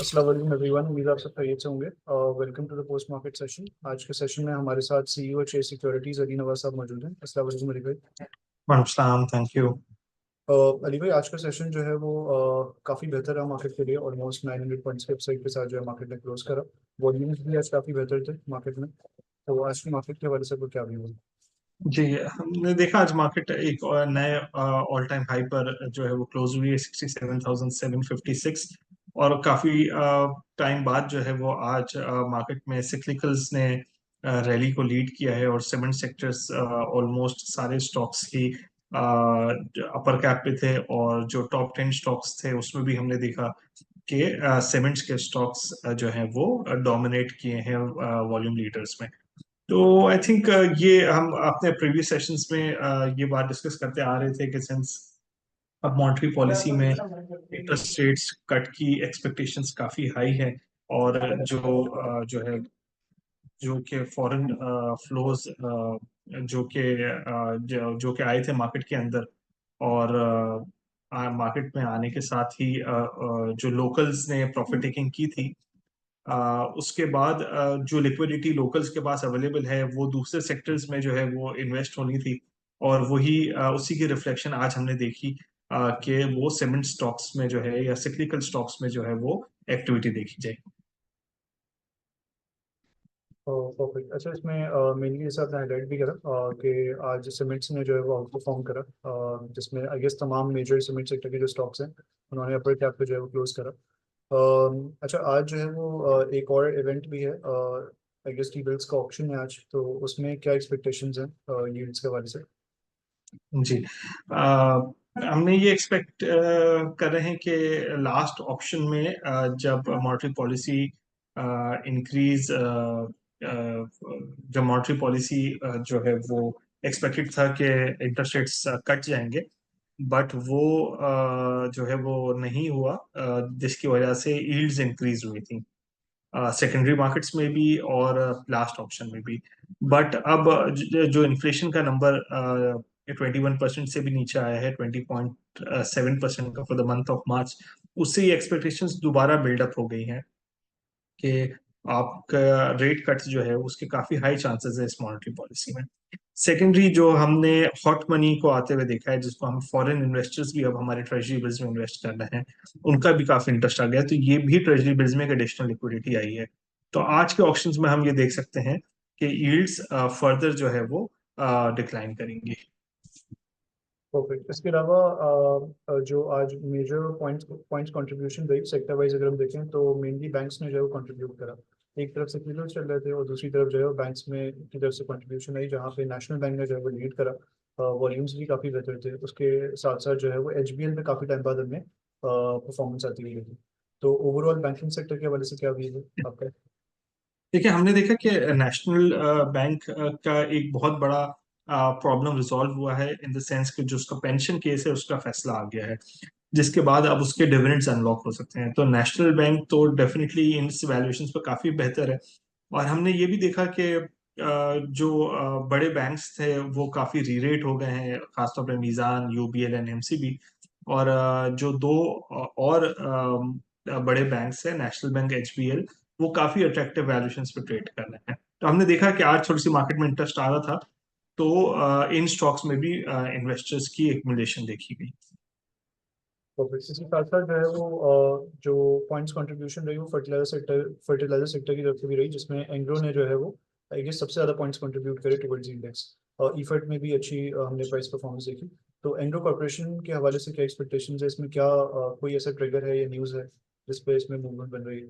अस्सलाम वालेकुम एवरीवन, उम्मीद आप सब खैरियत से होंगे। Welcome to the post market session. आज के सेशन में हमारे साथ CEO Chase securities Ali Nawaz साहब मौजूद हैं। अस्सलाम वालेकुम अली भाई। वालेकुम थैंक यू। अली भाई, आज का सेशन जो है वो काफ़ी बेहतर है मार्केट के लिए। ऑलमोस्ट 900 पॉइंट्स के अपसाइड के साथ जो है मार्केट ने क्लोज करा। वॉल्यूम्स भी आज काफ़ी बेहतर थे मार्केट में। तो आज की मार्केट के हवाले से आपको क्या व्यू है? जी, हमने देखा आज मार्केट एक और नए ऑल टाइम हाई पर जो है वो क्लोज हुई है 67,756। और काफी टाइम बाद जो है वो आज मार्केट में सिक्लिकल्स ने रैली को लीड किया है और सीमेंट सेक्टर्स ऑलमोस्ट सारे स्टॉक्स ही अपर कैप पे थे। और जो टॉप 10 स्टॉक्स थे उसमें भी हमने देखा कि सीमेंट्स के स्टॉक्स जो हैं वो डोमिनेट किए हैं वॉल्यूम लीडर्स में। तो आई थिंक ये हम अपने प्रीवियस सेशंस में ये बात डिस्कस करते आ रहे थे कि सिंस अब मॉनेटरी पॉलिसी में इंटरेस्ट रेट्स कट की एक्सपेक्टेशंस काफी हाई है। और जो है जो कि फॉरेन फ्लोज जो कि आए थे मार्केट के अंदर। और मार्केट में आने के साथ ही जो लोकल्स ने प्रॉफिट टेकिंग की थी, उसके बाद जो लिक्विडिटी लोकल्स के पास अवेलेबल है वो दूसरे सेक्टर्स में जो है वो इन्वेस्ट होनी थी। और वही उसी की रिफ्लेक्शन आज हमने देखी कि वो सीमेंट स्टॉक्स में जो है या सिक्लिकल स्टॉक्स में जो है वो एक्टिविटी देखी जाए। परफेक्ट। अच्छा, इसमें मेनली जैसे आपने हाईलाइट भी करा कि आज सीमेंट्स ने जो है वो आउट परफॉर्म करा, जिसमें आई गेस तमाम मेजर सीमेंट सेक्टर के जो स्टॉक्स हैं उन्होंने अपर कैप पे जो है वो क्लोज करा। अच्छा, आज जो है वो एक और इवेंट भी है, आई गेस टी बिल्स का ऑप्शन है आज। तो उसमें क्या एक्सपेक्टेशंस हैं यील्ड्स के हवाले से? जी, हमने ये एक्सपेक्ट कर रहे हैं कि लास्ट ऑप्शन में जब मॉनेटरी पॉलिसी इंक्रीज जब मॉनेटरी पॉलिसी जो है वो एक्सपेक्टेड था कि इंटरेस्ट रेट्स कट जाएंगे। बट वो जो है वो नहीं हुआ, जिसकी वजह से यील्ड्स इंक्रीज हुई थी सेकेंडरी मार्केट्स में भी और लास्ट ऑप्शन में भी। बट अब जो इन्फ्लेशन का नंबर 21% से भी नीचे आया है, 20.7% का for the month of March. उससे ये एक्सपेक्टेशंस दोबारा बिल्डअप हो गई हैं कि आपका रेट कट जो है उसके काफी हाई चांसेस है इस मॉनेटरी पॉलिसी में। सेकेंडरी जो हमने हॉट मनी को आते हुए देखा है, जिसको हम फॉरेन इन्वेस्टर्स भी अब हमारे ट्रेजरी बिल्स में इन्वेस्ट कर रहे हैं, उनका भी काफी इंटरेस्ट आ गया है। तो ये भी ट्रेजरी बिल्स में एक एडिशनल लिक्विडिटी आई है। तो आज के ऑप्शंस में हम ये देख सकते हैं कि यील्ड्स फर्दर जो है वो डिक्लाइन करेंगी। परफेक्ट। इसके अलावा जो आज मेजर पॉइंट्स पॉइंट्स कंट्रीब्यूशन रही सेक्टर वाइज अगर हम देखें तो मेनली बैंक्स ने जो है वो कंट्रीब्यूट करा। एक तरफ से क्लियर चल रहे थे और दूसरी तरफ जो है वो बैंक्स में की तरफ से कंट्रीब्यूशन आई, जहाँ पे नेशनल बैंक ने जो है वो लीड करा। वॉल्यूम्स भी काफ़ी बेहतर थे। उसके साथ साथ जो है वो एचबीएल में काफ़ी टाइम बाद हमें परफॉर्मेंस आती हुई लगी। तो ओवरऑल बैंकिंग सेक्टर के हवाले से क्या व्यू है आपका? देखिए, हमने देखा कि नेशनल बैंक का एक बहुत बड़ा प्रॉब्लम रिजॉल्व हुआ है, इन द सेंस कि जो उसका पेंशन केस है उसका फैसला आ गया है, जिसके बाद अब उसके डिविडेंड्स अनलॉक हो सकते हैं। तो नेशनल बैंक तो डेफिनेटली इन वैल्यूएशंस पर काफी बेहतर है। और हमने ये भी देखा कि जो बड़े बैंक्स थे वो काफी रीरेट हो गए हैं, खासतौर पर मीज़ान, यूबीएल एंड एमसीबी। और जो दो और बड़े बैंक्स हैं, नेशनल बैंक, एचबीएल, वो काफी अट्रैक्टिव वैल्यूएशंस पे ट्रेड कर रहे हैं। तो हमने देखा कि आज थोड़ी सी मार्केट में इंटरेस्ट आ रहा था, तो इन स्टॉक्स में भी इन्वेस्टर्स की एक्युमुलेशन देखी गई। परफेक्ट। इसके साथ साथ जो है वो जो पॉइंट्स कंट्रीब्यूशन रही वो फर्टिलाइजर सेक्टर की तरफ से भी रही, जिसमें एंग्रो ने जो है वो आई गेस सबसे ज़्यादा पॉइंट्स कंट्रीब्यूट करे टुवर्ड्स इंडेक्स। और ईफर्ट में भी अच्छी हमने प्राइस परफॉर्मेंस देखी। तो एंग्रो कॉर्पोरेशन के हवाले से क्या एक्सपेक्टेशंस है? इसमें क्या कोई ऐसा ट्रिगर है या न्यूज़ है जिस पे इसमें मूवमेंट बन रही है?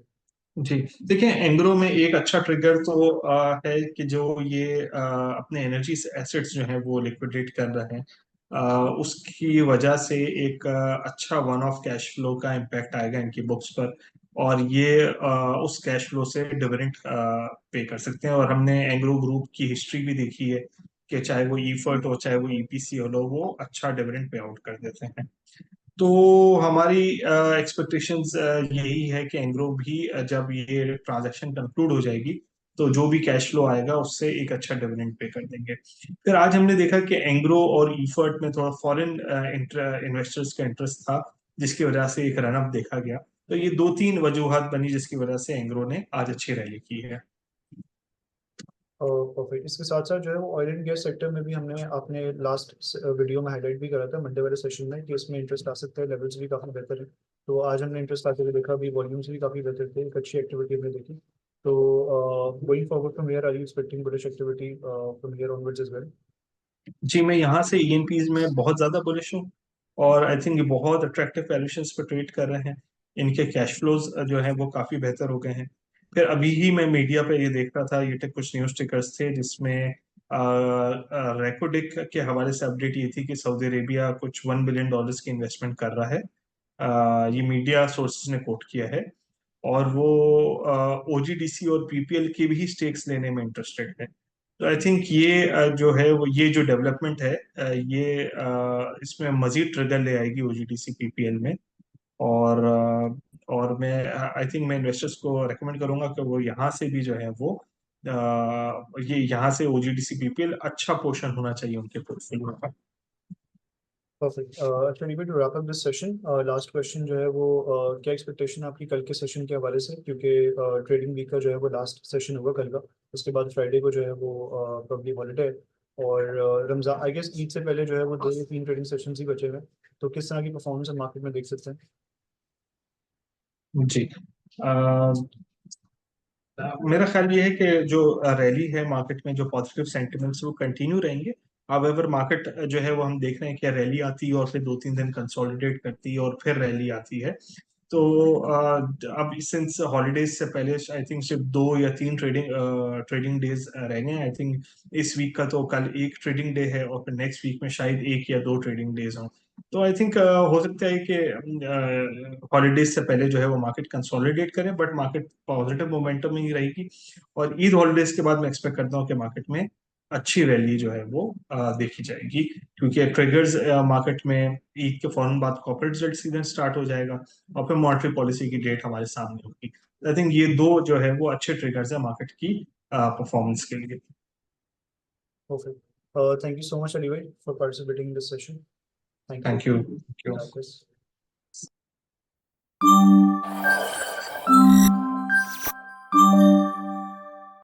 जी, देखिए, एंग्रो में एक अच्छा ट्रिगर तो है कि जो ये अपने एनर्जी एसेट्स जो हैं वो लिक्विडेट कर रहे हैं, उसकी वजह से एक अच्छा वन ऑफ कैश फ्लो का इम्पैक्ट आएगा इनकी बुक्स पर। और ये उस कैश फ्लो से डिविडेंड पे कर सकते हैं। और हमने एंग्रो ग्रुप की हिस्ट्री भी देखी है कि चाहे वो ईफर्ट हो चाहे वो ईपीसी हो, वो अच्छा डिविडेंड पे आउट कर देते हैं। तो हमारी एक्सपेक्टेशंस यही है कि एंग्रो भी जब ये ट्रांजैक्शन कंक्लूड हो जाएगी तो जो भी कैश फ्लो आएगा उससे एक अच्छा डिविडेंड पे कर देंगे। फिर आज हमने देखा कि एंग्रो और ईफर्ट में थोड़ा फॉरेन इन्वेस्टर्स का इंटरेस्ट था, जिसकी वजह से एक रनअप देखा गया। तो ये 2-3 वजूहात बनी जिसकी वजह से एंग्रो ने आज अच्छी रैली की है। परफेक्ट। इसके साथ साथ जो है वो ऑयल एंड गैस सेक्टर में भी हमने अपने लास्ट वीडियो में हाईलाइट भी करा था मंडे वाले सेशन में कि इसमें इंटरेस्ट आ सकता है, लेवल्स भी काफ़ी बेहतर है। तो आज हमने इंटरेस्ट आते हुए देखा, अभी वॉल्यूम्स भी काफ़ी बेहतर थे, एक अच्छी एक्टिविटी हमने देखी। तो going forward from here, are you expecting bullish activity from here onwards as well? जी, मैं यहाँ से ईएनपीज में बहुत ज्यादा बुलिश हूँ और आई थिंक ये बहुत अट्रैक्टिव वैल्यूएशंस पे ट्रेड कर रहे हैं। इनके कैश फ्लोज जो है वो काफी बेहतर हो गए हैं। फिर अभी ही मैं मीडिया पे ये देख रहा था, ये कुछ न्यूज टिकर्स थे जिसमें रेकोडिक के हवाले से अपडेट ये थी कि सऊदी अरेबिया कुछ $1 बिलियन की इन्वेस्टमेंट कर रहा है। ये मीडिया सोर्सेज ने कोट किया है और वो ओजीडीसी और पीपीएल की भी स्टेक्स लेने में इंटरेस्टेड है। तो आई थिंक ये जो है वो ये जो डेवलपमेंट है ये इसमें मजीद ट्रिगर ले आएगी ओजीडीसी पीपीएल में। और और मैं आई थिंक मैं इन्वेस्टर्स को रेकमेंड करूंगा कि वो यहाँ से भी जो है वो ये यहाँ से ओजीडीसी पीपीएल अच्छा पोर्शन होना चाहिए उनके पोर्टफोलियो का। परफेक्ट। अच्छा नीवे, to wrap up this session, last question जो है वो क्या एक्सपेक्टेशन आपकी कल के सेशन के हवाले से, क्योंकि ट्रेडिंग वीक का जो है वो लास्ट सेशन होगा कल का, उसके बाद फ्राइडे को जो है वो पब्लिक हॉलीडे है, और रमजान आई गेस ईद से पहले जो है वो 2 या 3 ट्रेडिंग सेशन ही बचे हुए हैं। तो किस तरह की परफॉर्मेंस हम मार्केट में देख सकते हैं? जी, मेरा ख्याल ये है कि जो रैली है मार्केट में, जो पॉजिटिव सेंटिमेंट्स वो कंटिन्यू रहेंगे। हाउएवर मार्केट जो है वो हम देख रहे हैं कि रैली आती है और फिर 2-3 दिन कंसोलिडेट करती है और फिर रैली आती है। तो अब सिंस हॉलीडेज से पहले आई थिंक सिर्फ 2 या 3 ट्रेडिंग डेज रह गए हैं। आई थिंक इस वीक का तो कल एक ट्रेडिंग डे है और फिर नेक्स्ट वीक में शायद 1 या 2 ट्रेडिंग डेज हों। तो आई थिंक हो सकता है कि हॉलीडेज से पहले जो है वो मार्केट कंसोलिडेट करे, बट मार्केट पॉजिटिव मोमेंटम में ही रहेगी। और ईद हॉलीडेज के बाद मैं एक्सपेक्ट करता हूँ कि मार्केट में अच्छी रैली जो है वो देखी जाएगी, क्योंकि ट्रिगर्स मार्केट में ईद के फौरन बाद कॉर्पोरेट रिजल्ट सीजन स्टार्ट हो जाएगा और फिर मॉनेटरी पॉलिसी की डेट हमारे सामने होगी। आई थिंक ये 2 जो है वो अच्छे ट्रिगर्स है मार्केट की परफॉर्मेंस के लिए। Perfect. Thank you so much Ali भाई for participating in this session. Thank thank you. You. Thank you.